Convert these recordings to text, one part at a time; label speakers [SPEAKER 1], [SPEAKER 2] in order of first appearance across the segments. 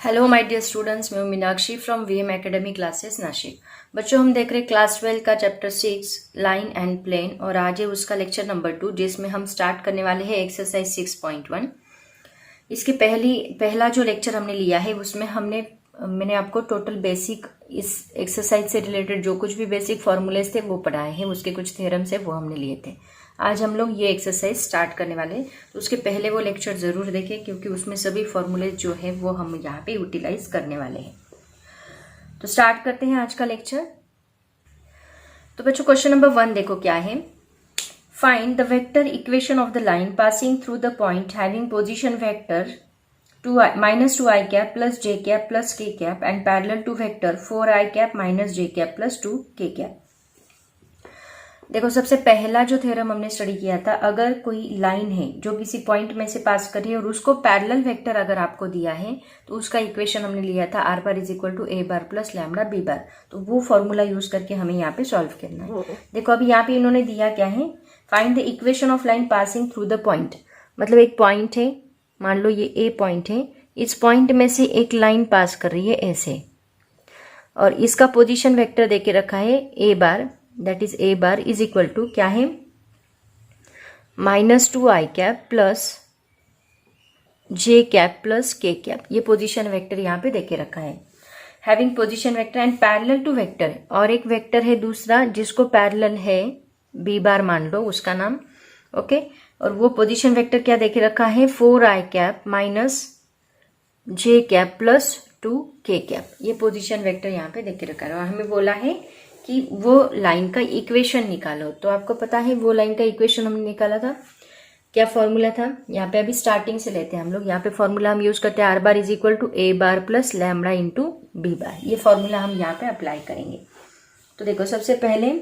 [SPEAKER 1] Hello my dear students, मैं हूं Meenakshi from VM academy classes Nashik. बच्चों, हम देख रहे हैं क्लास 12 का चैप्टर 6 लाइन एंड प्लेन और आज है उसका लेक्चर नंबर 2 जिसमें हम स्टार्ट करने वाले हैं एक्सरसाइज 6.1। इसके पहला जो लेक्चर हमने लिया है उसमें मैंने आपको टोटल बेसिक इस एक्सरसाइज से रिलेटेड जो कुछ भी बेसिक फॉर्मूलेज थे वो पढ़ाए हैं, उसके कुछ थ्योरम्स है वो हमने लिए थे। आज हम लोग ये एक्सरसाइज स्टार्ट करने वाले हैं, तो उसके पहले वो लेक्चर ज़रूर देखें क्योंकि उसमें सभी फॉर्मूलेज जो है वो हम यहाँ पे यूटिलाइज करने वाले हैं। तो स्टार्ट करते हैं आज का लेक्चर। तो बच्चों, क्वेश्चन नंबर 1 देखो क्या है। Find the vector equation of the line passing through the point having position vector -2i cap plus j cap plus k cap and parallel to vector 4i cap minus j cap plus 2k cap। देखो, सबसे पहला जो theorem हमने study किया था, अगर कोई line है जो किसी पॉइंट में से पास कर रही है और उसको पैरेलल वेक्टर अगर आपको दिया है तो उसका इक्वेशन हमने लिया था r bar is equal to a bar plus lambda b bar. तो वो फॉर्मूला यूज करके हमें यहाँ पे सॉल्व करना है। देखो, अभी यहाँ पे इन्होंने दिया क्या है, find the equation of line passing through the point. मतलब एक पॉइंट है, मान लो ये a पॉइंट है, इस पॉइंट में से एक लाइन पास कर रही है ऐसे, और इसका पोजीशन वेक्टर देके रखा है a bar, that is a bar is equal to क्या है, -2i cap plus j cap plus k cap. ये पोजीशन वेक्टर यहाँ पे देके रखा है। Having position vector and parallel to vector, और एक वेक्टर है दूसरा जिसको पैरेलल है, b बार मान लो उसका नाम, ओके। और वो पोजीशन वेक्टर क्या देके रखा है, 4i cap minus j cap plus 2k cap. ये पोजीशन वेक्टर यहाँ पे देके रखा है और हमें बोला है कि वो लाइन का इक्वेशन निकालो। तो आपको पता है वो लाइन का इक्वेशन हमने निकाला था, क्या फॉर्मूला था। यहाँ पे अभी स्टार्टिंग से लेते हैं हम लोग। यहाँ पे फॉर्मूला हम यूज करते हैं r bar is equal to a bar plus lambda into b bar. ये फॉर्मूला हम यहाँ पे अप्लाई करेंगे। तो देखो, सबसे पहले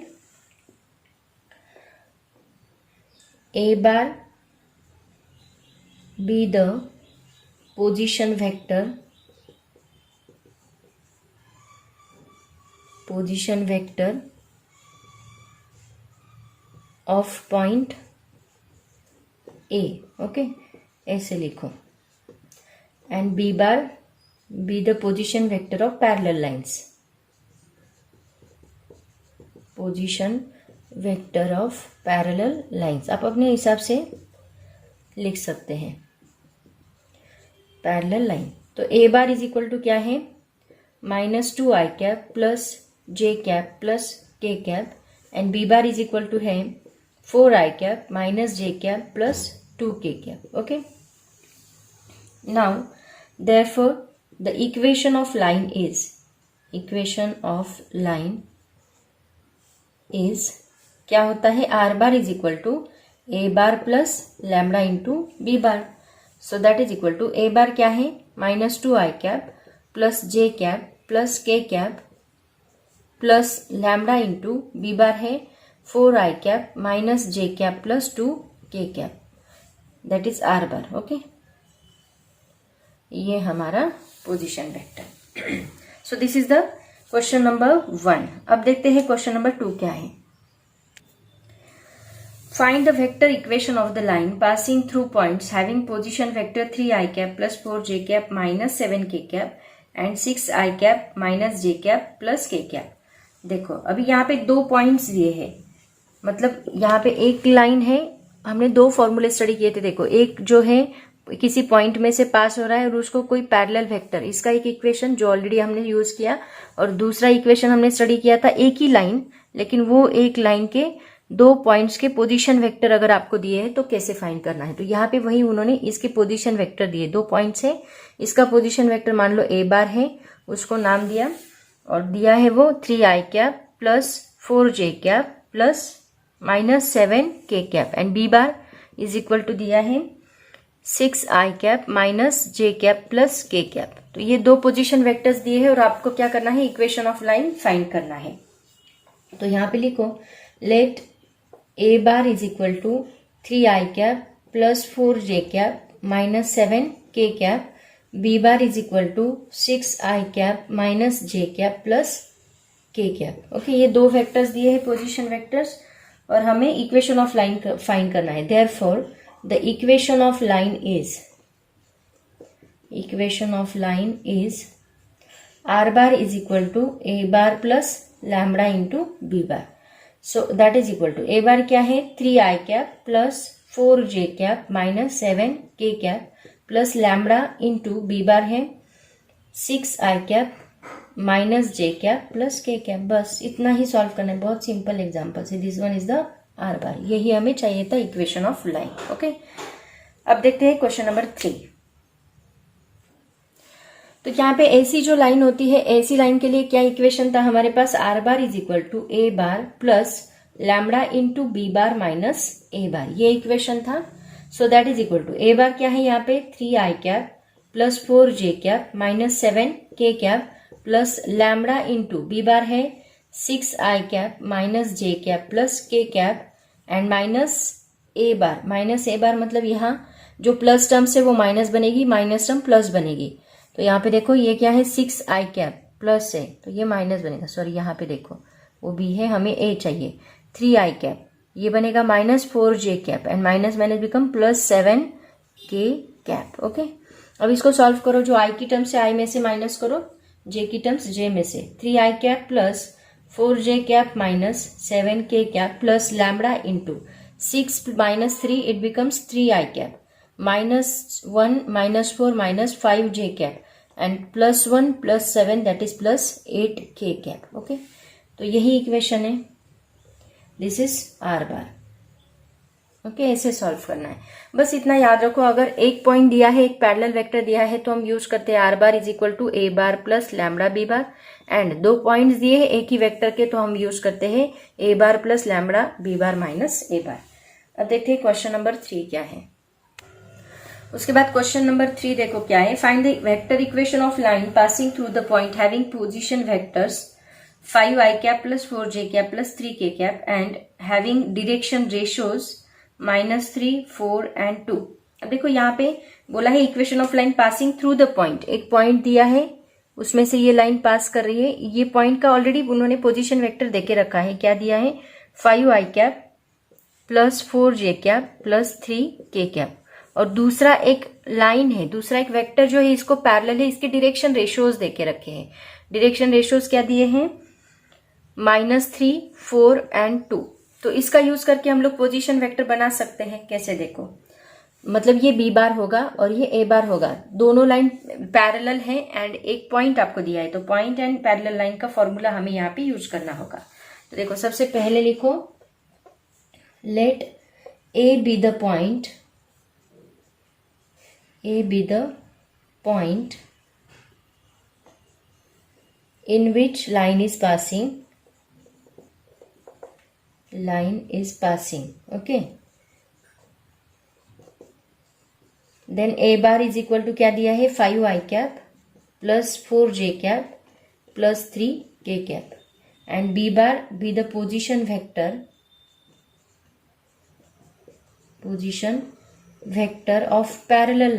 [SPEAKER 1] a bar be the position vector of point A, okay, ऐसे लिखो। And b bar be the position vector of parallel lines, position vector of parallel lines. आप अपने हिसाब से लिख सकते हैं पैरेलल लाइन। तो a bar is equal to क्या है, -2i cap plus j cap plus k cap, and b bar is equal to है 4i cap minus j cap plus 2k cap, okay. Now therefore the equation of line is क्या होता है, r bar is equal to a bar plus lambda into b bar. So that is equal to a bar क्या है, -2i cap plus j cap plus k cap plus lambda into b bar है 4i cap minus j cap plus 2k cap, that is r bar, okay. ये हमारा position vector. So this is the question number 1। अब देखते हैं question number 2 क्या है। Find the vector equation of the line passing through points having position vector 3i cap plus 4j cap minus 7k cap and 6i cap minus j cap plus k cap. देखो, अभी यहाँ पे 2 points दिए हैं, मतलब यहाँ पे एक लाइन है। हमने 2 फॉर्मूले स्टडी किए थे। देखो, एक जो है किसी पॉइंट में से पास हो रहा है और उसको कोई पैरेलल वेक्टर, इसका एक इक्वेशन जो ऑलरेडी हमने यूज किया, और दूसरा इक्वेशन हमने स्टडी किया था एक ही लाइन, लेकिन वो एक लाइन के 2 पॉइंट्स के पोजीशन वेक्टर अगर आपको दिए हैं तो कैसे फाइंड करना है। तो यहाँ पे वही उन्होंने इसके पोजीशन वेक्टर दिए, 2 पॉइंट्स है, इसका पोजीशन वेक्टर मान लो a बार है, उसको नाम दिया, और दिया है वो 3i cap plus 4j cap plus minus 7k cap, and b bar is equal to दिया है 6i cap minus j cap plus k cap. तो ये 2 पोजीशन वेक्टर्स दिए हैं और आपको क्या करना है, इक्वेशन ऑफ लाइन फाइंड करना है। तो यहाँ पे लिखो, let a bar is equal to 3i cap plus 4j cap minus 7k cap, b bar is equal to 6i cap minus j cap plus k cap, okay. ये 2 vectors दिए हैं position vectors और हमें equation of line find करना है। Therefore the equation of line is, equation of line is r bar is equal to a bar plus lambda into b bar. So that is equal to a bar क्या है 3i cap plus 4j cap minus 7k cap plus lambda into b bar है 6i cap minus j cap plus k cap. बस इतना ही solve करना है. बहुत simple example है. This one is the are बार. यही हमें चाहिए था इक्वेशन ऑफ लाइन. ओके, अब देखते हैं क्वेश्चन नंबर 3. तो यहाँ पे ऐसी जो लाइन होती है, ऐसी लाइन के लिए क्या इक्वेशन था हमारे पास? R bar is equal to a bar plus lambda into b bar minus a bar. ये इक्वेशन था. So that is equal to a bar क्या है यहाँ पे 3i cap plus 4j cap minus 7k cap plus lambda into b bar है 6i cap minus j cap plus k cap and minus a bar. Minus a bar मतलब यहाँ जो plus term से वो माइनस बनेगी, minus term plus बनेगी. तो यहाँ पे देखो ये क्या है 6i कैप प्लस है तो ये माइनस बनेगा. सॉरी यहाँ पे देखो वो बी है, हमें ए चाहिए. 3i कैप ये बनेगा minus 4j cap and minus minus become plus 7k cap. Okay, अब इसको सॉल्व करो. जो i की टर्म से i में से माइनस करो, j की टर्म्स j में से. 3i cap plus 4j cap minus 7k cap plus lambda into 6 minus 3 it becomes 3i cap minus 1 minus 4 minus 5j cap and plus 1 plus 7 that is plus 8k cap. Okay, तो यही equation है. This is r bar. Okay, ऐसे solve करना है. बस इतना याद रखो. अगर एक पॉइंट दिया है, एक पैरेलल वेक्टर दिया है तो हम यूज करते हैं r bar is equal to a bar plus lambda b bar. And 2 points दिए हैं एक ही वेक्टर के तो हम यूज करते हैं a bar plus lambda b bar minus a bar. अब देखते हैं क्वेश्चन नंबर 3 क्या है. उसके बाद क्वेश्चन नंबर 3 देखो क्या है. Find the vector equation of line passing through the point having position vectors 5i cap plus 4j cap plus 3k cap and having direction ratios -3, 4 and 2. अब देखो यहाँ पे बोला है equation of line passing through the point. एक point दिया है, उसमें से ये लाइन पास कर रही है. ये पॉइंट का ऑलरेडी उन्होंने पोजीशन वेक्टर देके रखा है. क्या दिया है 5i cap plus 4j cap plus 3k cap. और दूसरा एक लाइन है, दूसरा एक वेक्टर जो है इसको पैरेलल है. इसके डायरेक्शन रेशियोज देके रखे हैं. डायरेक्शन रेशियोज क्या दिए हैं -3, 4 एंड 2. तो इसका यूज करके हम लोग पोजीशन वेक्टर बना सकते हैं. कैसे देखो, मतलब ये बी बार होगा और ये ए बार होगा. दोनों लाइन पैरेलल है एंड एक पॉइंट आपको दिया है तो पॉइंट एंड पैरेलल लाइन का फॉर्मूला हमें यहाँ पे यूज करना होगा. तो देखो सबसे पहले लिखो let a be the point, A be the point in which line is passing. Okay. Then A bar is equal to क्या दिया है 5i cap plus 4j cap plus 3k cap and B bar be the position vector of parallel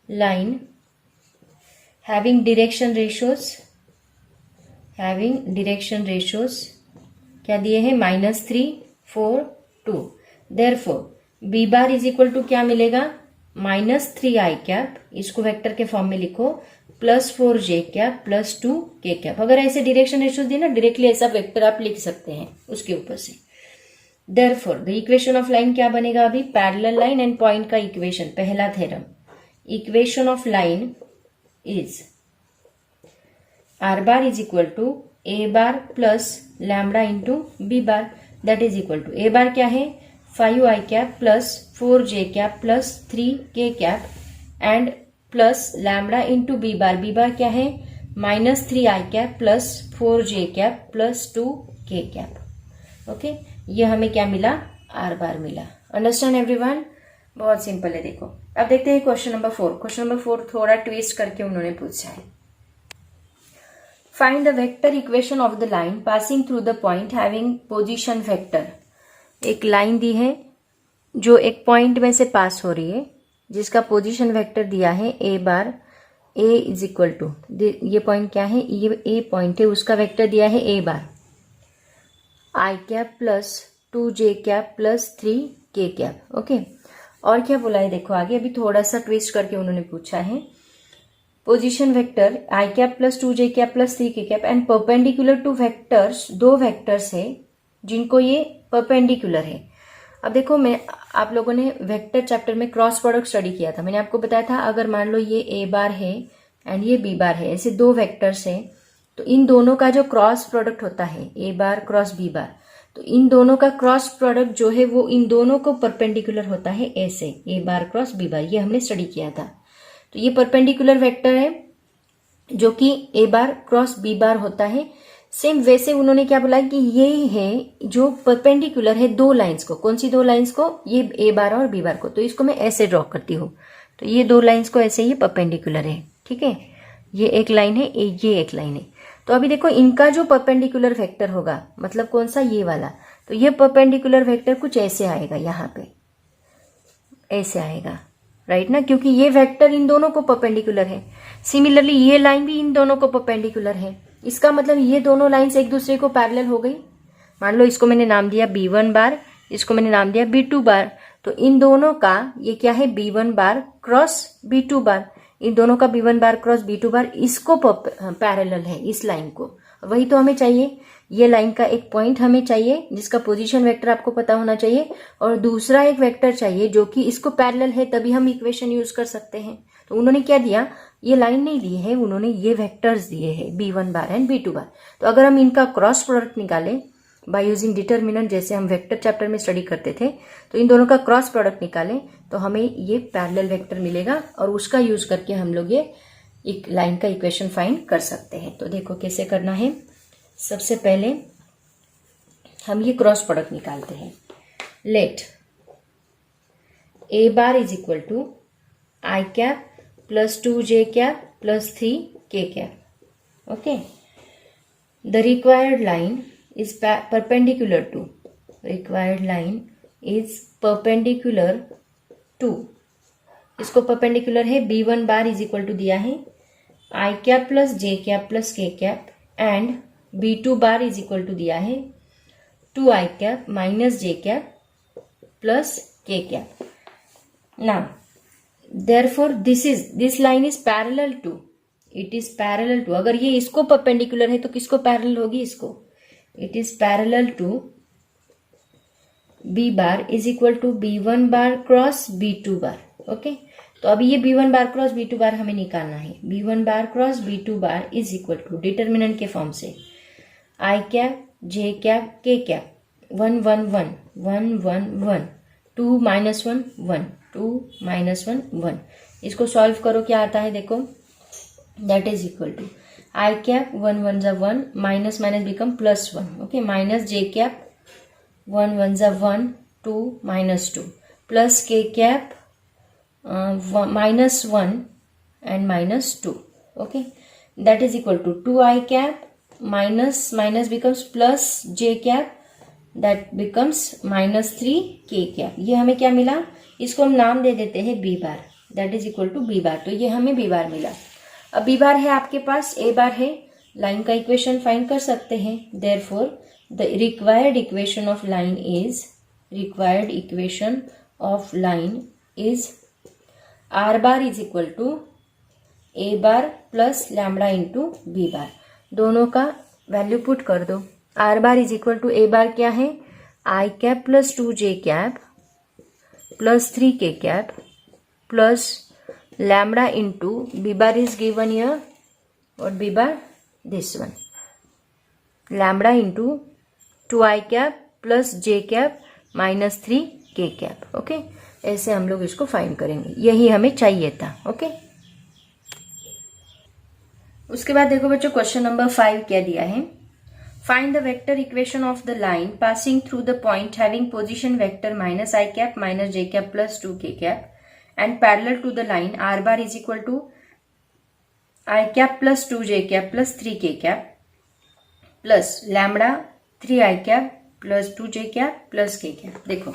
[SPEAKER 1] line having direction ratios क्या दिए हैं -3, 4, 2. Therefore B bar is equal to क्या मिलेगा -3i cap, इसको vector के फॉर्म में लिखो, plus 4j cap plus 2k cap. अगर ऐसे डायरेक्शन रेशियोज दिए ना, डायरेक्टली ऐसा वेक्टर आप लिख सकते हैं उसके ऊपर से. Therefore, the equation of line क्या बनेगा अभी पैरेलल लाइन एंड पॉइंट का इक्वेशन. पहला theorem, equation of line is r bar is equal to a bar plus lambda into b bar. That is equal to a bar क्या है 5i cap plus 4j cap plus 3k cap and plus lambda into b bar. B bar क्या है -3i cap plus 4j cap plus 2k cap. Okay, ये हमें क्या मिला are बार मिला. Understand everyone, बहुत सिंपल है. देखो अब देखते हैं क्वेश्चन नंबर 4. क्वेश्चन नंबर 4 थोड़ा ट्विस्ट करके उन्होंने पूछा है. Find the vector equation of the line passing through the point having position vector. एक लाइन दी है जो एक पॉइंट में से पास हो रही है जिसका पोजीशन वेक्टर दिया है ए बार. ए इज इक्वल टू, ये पॉइंट क्या है, ये ए पॉइंट है, उसका वेक्टर दिया है ए बार i cap plus 2j cap plus 3k cap. Okay, और क्या बोला है देखो आगे, अभी थोड़ा सा ट्विस्ट करके उन्होंने पूछा है, position vector I cap plus 2 j cap plus 3 k cap and perpendicular two vectors, दो वेक्टर्स है जिनको ये परपेंडिकुलर है। अब देखो मैं आप लोगों ने वेक्टर चैप्टर में क्रॉस प्रोडक्ट स्टडी किया था, मैंने आपको बताया था अगर मान लो ये ए बार है एंड ये बी बार है, ऐसे दो वेक्टर्स है, तो इन दोनों का जो क्रॉस प्रोडक्ट होता है ए बार क्रॉस बी बार, तो इन दोनों का क्रॉस प्रोडक्ट जो है वो इन दोनों को परपेंडिकुलर होता है ऐसे, ए बार क्रॉस बी बार, ये हमने स्टडी किया था। तो ये परपेंडिकुलर वेक्टर है जो कि ए बार क्रॉस बी बार होता है। सेम वैसे उन्होंने क्या बोला कि ये है जो परपेंडिकुलर है दो लाइंस को, कौन सी दो लाइंस को, ये ए बार और बी बार को, तो इसको मैं ऐसे ड्रॉ करती हूँ, तो ये दो लाइंस को ऐसे ये परपेंडिकुलर है, ठीक है, ये एक लाइन है, ये एक लाइन है। तो अभी देखो इनका जो परपेंडिकुलर वेक्टर होगा, मतलब कौन सा, ये वाला, तो ये परपेंडिकुलर वेक्टर कुछ ऐसे आएगा, यहाँ पे ऐसे आएगा, राइट ना, क्योंकि ये वेक्टर इन दोनों को परपेंडिकुलर है। सिमिलरली ये लाइन भी इन दोनों को परपेंडिकुलर है, इसका मतलब ये दोनों लाइंस एक दूसरे को पैरेलल हो गई। मान लो इसको मैंने नाम दिया B1 बार, इसको मैंने नाम दिया B2 बार, तो इन दोनों का ये क्या है, B1 बार क्रॉस B2 बार, इन दोनों का B1 बार क्रॉस B2 बार, इसको पैरेलल है, इस लाइन को, वही तो हमें चाहिए। ये लाइन का एक पॉइंट हमें चाहिए जिसका पोजीशन वेक्टर आपको पता होना चाहिए, और दूसरा एक वेक्टर चाहिए जो कि इसको पैरेलल है, तभी हम इक्वेशन यूज कर सकते हैं। तो उन्होंने क्या दिया, ये लाइन नहीं दी है, उन्होंने ये वेक्टर्स दिए हैं B1 बार एंड B2 बार। तो अगर हम इनका क्रॉस प्रोडक्ट निकालें बाय यूजिंग डिटर्मिनेंट, जैसे हम वेक्टर चैप्टर में स्टडी करते थे, तो इन दोनों का क्रॉस प्रोडक्ट निकालें तो हमें ये पैरेलल वेक्टर मिलेगा, और उसका यूज करके हम लोग ये एक लाइन का इक्वेशन फाइंड कर सकते हैं। तो देखो कैसे करना है, सबसे पहले हम ये क्रॉस प्रोडक्ट निकालते हैं। Let a bar is equal to i cap plus 2 j cap plus 3 k cap, okay. The required line is perpendicular to, required line is perpendicular to, इसको परपेंडिकुलर है, B1 bar is equal to दिया है i cap plus j cap plus k cap, and B2 bar is equal to दिया है 2 i cap minus j cap plus k cap. Now therefore this line is parallel to, it is parallel to, अगर ये इसको perpendicular है तो किसको parallel होगी, इसको, it is parallel to B bar is equal to B1 bar cross B2 bar, okay. तो अभी ये B1 बार क्रॉस B2 बार हमें निकालना है। B1 bar cross B2 bar is equal to determinant के फॉर्म से i cap j cap k cap, 1 1 1 1 1 1 2 minus 1 1 2 minus 1 1, इसको solve करो क्या आता है देखो, that is equal to i cap 1 1 जा 1 minus minus become plus 1, okay, minus j cap 1 1 जा 1 2 minus 2 plus k cap minus 1 and minus 2, okay, that is equal to 2 i cap minus minus becomes plus j cap, that becomes minus 3 k cap. ये हमें क्या मिला, इसको हम नाम दे देते हैं b bar, that is equal to b bar. तो ये हमें बी बार मिला। अब बी बार है आपके पास, ए बार है, लाइन का इक्वेशन फाइंड कर सकते हैं। Therefore the required equation of line is, required equation of line is r bar is equal to a bar plus lambda into b bar, दोनों का वैल्यू पुट कर दो। R bar is equal to a bar क्या है, i cap plus 2 j cap plus 3 k cap plus lambda into b bar is given here, or b bar this one, lambda into 2 i cap plus j cap minus 3 k cap, okay. ऐसे हम लोग इसको find करेंगे, यही हमें चाहिए था, okay. उसके बाद देखो बच्चों क्वेश्चन नंबर 5 क्या दिया है, find the vector equation of the line passing through the point having position vector minus i cap minus j cap plus 2 के cap and parallel to the line r bar is equal to I cap plus 2 j cap plus 3 k cap plus lambda 3 I cap plus 2 j cap plus k cap। देखो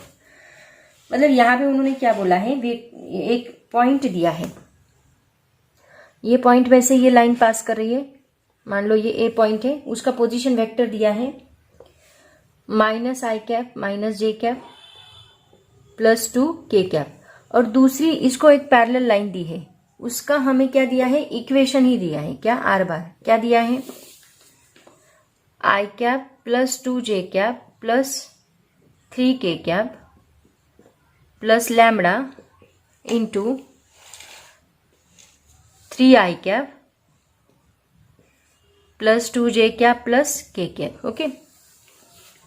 [SPEAKER 1] मतलब यहाँ पे उन्होंने क्या बोला है, एक पॉइंट दिया है, ये पॉइंट में से ये लाइन पास कर रही है, मान लो ये ए पॉइंट है, उसका पोजीशन वेक्टर दिया है minus i cap minus j cap plus 2 के कैप, और दूसरी इसको एक पैरेलल लाइन दी है, उसका हमें क्या दिया है, इक्वेशन ही दिया है। क्या, आर बार क्या दिया है, i cap plus 2j cap plus 3k cap plus lambda into 3i cap plus 2j cap plus k cap. Okay,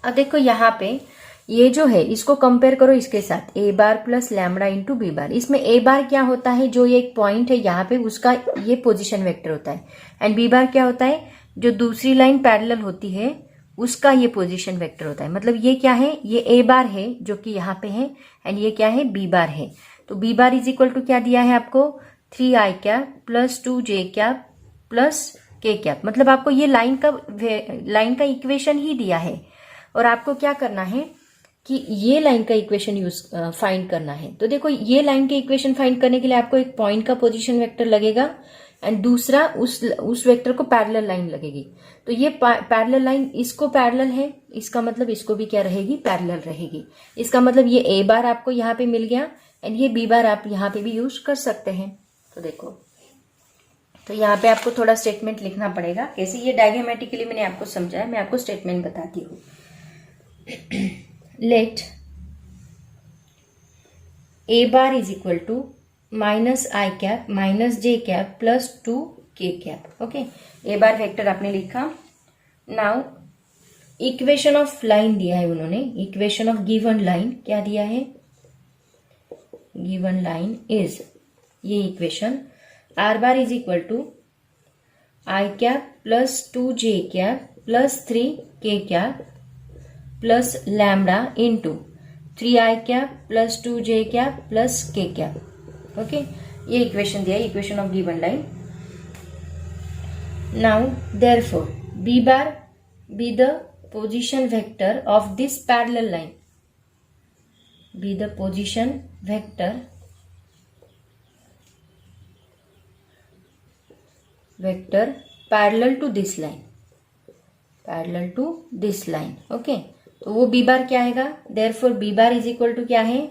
[SPEAKER 1] अब देखो यहाँ पे ये जो है इसको कंपेयर करो इसके साथ, a bar plus lambda into b बार। इसमें a बार क्या होता है, जो ये एक पॉइंट है यहाँ पे उसका ये पोजीशन वेक्टर होता है, एंड b बार क्या होता है, जो दूसरी लाइन पैरेलल होती है उसका ये पोजीशन वेक्टर होता है। मतलब ये क्या है, ये a बार है जो कि यहाँ पे है, एंड ये क्या है, b बार है। तो b bar is equal to क्या दिया है आपको, 3i cap plus 2j cap plus k cap. मतलब आपको ये लाइन का इक्वेशन ही दिया है, और आपको क्या करना है कि ये लाइन का इक्वेशन फाइंड करना है। तो देखो ये लाइन के इक्वेशन फाइंड करने के लिए आपको एक पॉइंट का पोजीशन वेक्टर लगेगा, एंड दूसरा उस वेक्टर को पैरेलल लाइन लगेगी। तो ये पैरेलल लाइन इसको पैरेलल है, इसका मतलब इसको भी क्या रहेगी, पैरेलल रहेगी। इसका मतलब ये a बार आपको यहाँ पे मिल गया, एंड ये b बार आप यहाँ पे भी यूज कर सकते हैं। तो देखो, तो यहाँ पे आपको थोड़ा स्टेटमेंट लिखना पड़ेगा। कैसे, ये डायग्रामेटिकली मैंने आपको समझाया, मैं आपको स्टेटमेंट बताती हूँ। Let a bar is equal to minus i cap minus j cap plus 2k cap. Okay, a bar vector आपने लिखा। नाउ इक्वेशन ऑफ लाइन दिया है उन्होंने, इक्वेशन ऑफ गिवन लाइन क्या दिया है, गिवन लाइन इज, ये equation r bar is equal to i cap plus 2j cap plus 3k cap plus lambda into 3i cap plus 2j cap plus k cap. Okay, ये equation दिया, equation of given line. Now therefore b bar be the position vector of this parallel line, be the position vector parallel to this line, parallel to this line. Okay, तो वो b bar क्या आएगा, therefore b bar is equal to क्या है,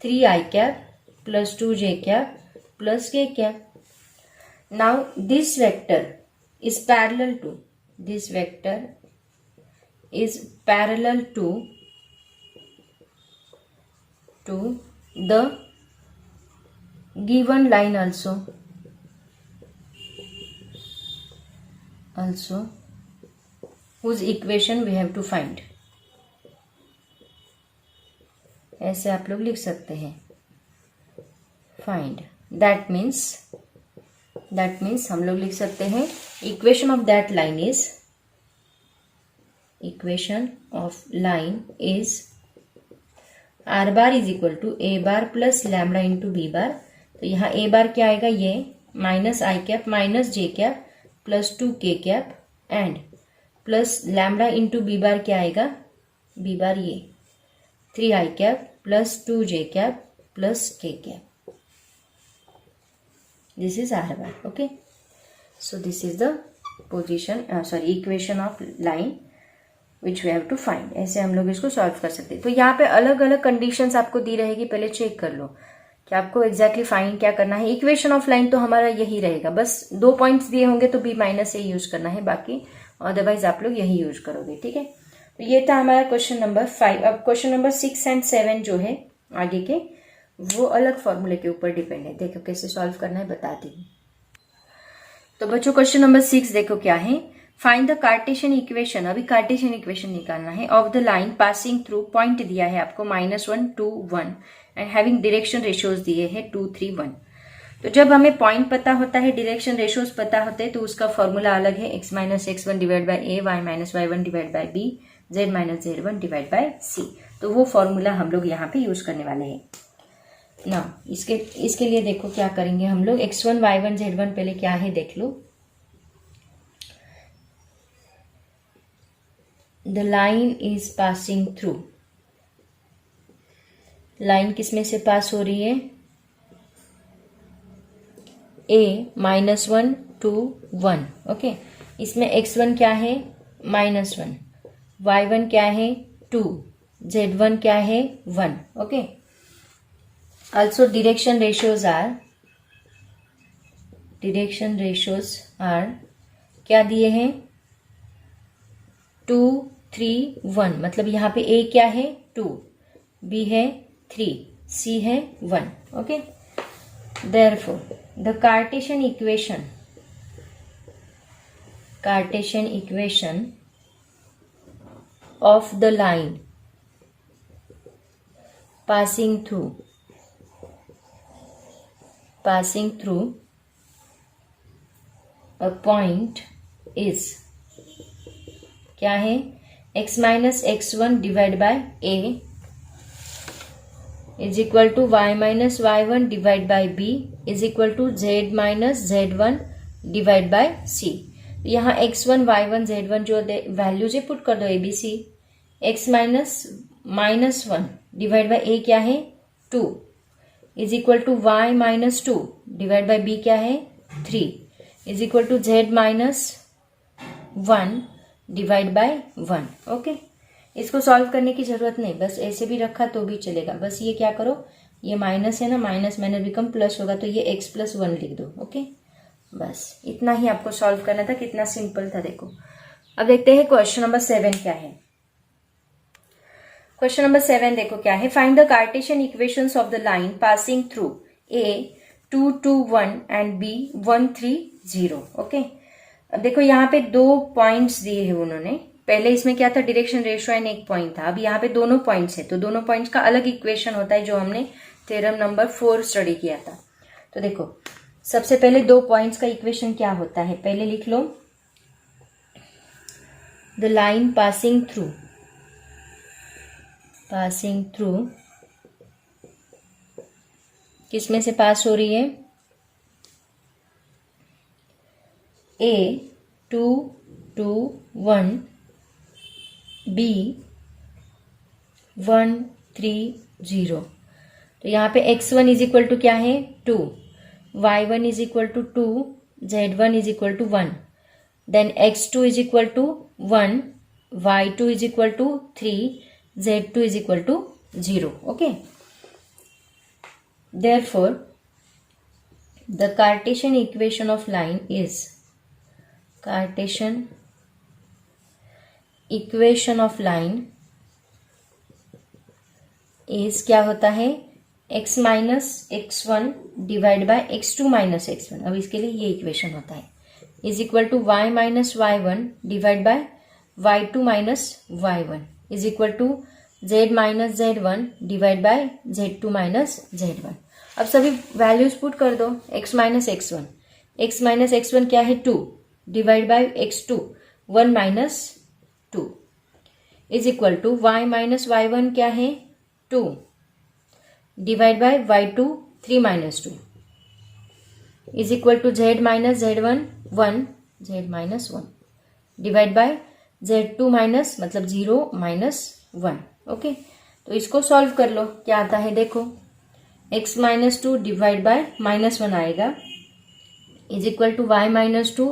[SPEAKER 1] 3i cap plus 2j cap plus k cap. Now this vector is parallel to, this vector is parallel to the given line also whose equation we have to find। ऐसे आप लोग लिख सकते हैं, find, that means हम लोग लिख सकते हैं equation of that line is, equation of line is r bar is equal to a bar plus lambda into b bar. तो यहाँ a बार क्या आएगा, ये minus i cap minus j cap plus 2k cap and plus lambda into b bar क्या आएगा, b bar ये 3i cap plus 2j cap plus k cap. This is r bar. Okay, so this is the position equation of line which we have to find. ऐसे हम लोग इसको solve कर सकते हैं। तो यहाँ पे अलग अलग कंडीशंस आपको दी रहेगी, पहले चेक कर लो कि आपको एग्जैक्टली फाइंड क्या करना है। इक्वेशन ऑफ लाइन तो हमारा यही रहेगा, बस 2 पॉइंट्स दिए होंगे तो b माइनस से यूज करना है, बाकी अदरवाइज आप लोग यही यूज करोगे। ठीक है, तो ये था हमारा क्वेश्चन नंबर 5। अब क्वेश्चन नंबर 6 एंड 7 जो है आगे के, वो अलग फॉर्मूले के ऊपर डिपेंड है। देखो कैसे सॉल्व करना है, बताती हूँ। तो बच्चों क्वेश्चन नंबर 6 देखो क्या है, फाइंड द कार्टेशियन इक्वेशन। अभी कार्टेशियन इक्वेशन निकालना है of the line passing through, point दिया है आपको -1 2 1 एंड हैविंग डायरेक्शन रेशियोज दिए हैं 2 3 1। तो जब हमें पॉइंट पता होता है, डायरेक्शन रेशियोज पता होते हैं, तो उसका फॉर्मूला अलग है, x minus x1 divide by a, y minus y1 divide by b, z minus z1 divide bye c। तो वो फॉर्मूला हम लोग यहाँ पे यूज करने वाले हैं ना। इसके लिए देखो क्या करेंगे हम लोग, x1 y1 z1 पहले क्या है देख लो। The line is passing through, line किसमें से पास हो रही है, a -1 2 1। ओके, इसमें x1 क्या है -1, y1 क्या है 2, z1 क्या है 1। Okay, Also direction ratios are क्या दिए हैं 2 3 1, मतलब यहाँ पे A क्या है 2, B है 3, C है 1. Okay, therefore the Cartesian equation of the line passing through a point is क्या है x minus x1 divided by a is equal to y minus y1 divided by b is equal to z minus z1 divided by c. यहाँ x1 y1 z1 जो values है put कर दो a b c. x minus 1 divide by a क्या है 2 is equal to y minus 2 divide by b क्या है 3 is equal to z minus 1 divide by 1. Okay, इसको सॉल्व करने की जरूरत नहीं, बस ऐसे भी रखा तो भी चलेगा. बस ये क्या करो, ये माइनस है ना, माइनस माइनस बिकम प्लस होगा तो ये x प्लस 1 लिख दो. ओके, बस इतना ही आपको सॉल्व करना था. कितना सिंपल था देखो. अब देखते हैं क्वेश्चन नंबर 7 क्या है. क्वेश्चन नंबर 7 देखो क्या है. Find the Cartesian equations of the line passing through A 2 2 1 and B 1 3 0. Okay, अब देखो यहाँ पे 2 पॉइंट्स दिए हैं उन्होंने. पहले इसमें क्या था, डायरेक्शन रेशियो एंड एक पॉइंट था. अब यहाँ पे दोनों पॉइंट्स है तो दोनों पॉइंट्स का अलग इक्वेशन होता है जो हमने थ्योरम नंबर 4 स्टडी किया था. तो देखो सबसे पहले 2 पॉइंट्स का इक्वेशन क्या होता है, पहले लिख लो. द लाइन पासिंग थ्रू किसमें से पास हो रही है, A 2 2 1 B 1 3 0. तो यहाँ पे x1 इज इक्वल टू क्या है 2, y1 is equal to 2, z1 is equal to 1, then x2 is equal to 1, y2 is equal to 3, z2 is equal to 0. Okay, therefore the Cartesian equation of line is क्या होता है x minus x1 divide by x2 minus x1. अब इसके लिए ये equation होता है is equal to y minus y1 divide by y2 minus y1 is equal to z minus z1 divide by z2 minus z1. अब सभी values put कर दो. x माइनस x1 क्या है 2 divide by x2 1 minus 2 is equal to y minus y1 क्या है 2 divide by y2 3 minus 2 is equal to z minus z1 1 z minus 1 divide by z2 minus मतलब 0 minus 1. Okay, तो इसको solve कर लो. क्या आता है देखो, x minus 2 divide by minus 1 आएगा is equal to y minus 2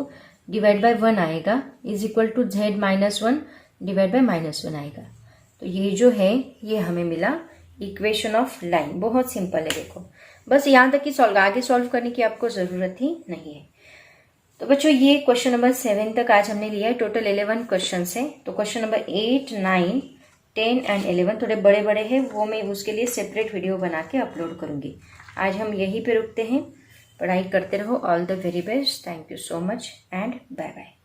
[SPEAKER 1] divide by 1 आएगा is equal to z minus 1 divide by minus 1 आएगा. तो ये जो है ये हमें मिला इक्वेशन ऑफ लाइन. बहुत सिंपल है देखो, बस यहाँ तक ही सॉल्व, आगे सॉल्व करने की आपको जरूरत ही नहीं है. तो बच्चों ये क्वेश्चन नंबर 7 तक आज हमने लिया है. टोटल 11 क्वेश्चन है. तो क्वेश्चन नंबर 8 9 10 एंड 11 थोड़े बड़े बड़े हैं, वो मैं उसके लिए सेपरेट वीडियो बना के अपलोड करूंगी. आज हम यहीं पे रुकते हैं. पढ़ाई करते रहो. All the very best. Thank you so much and bye bye.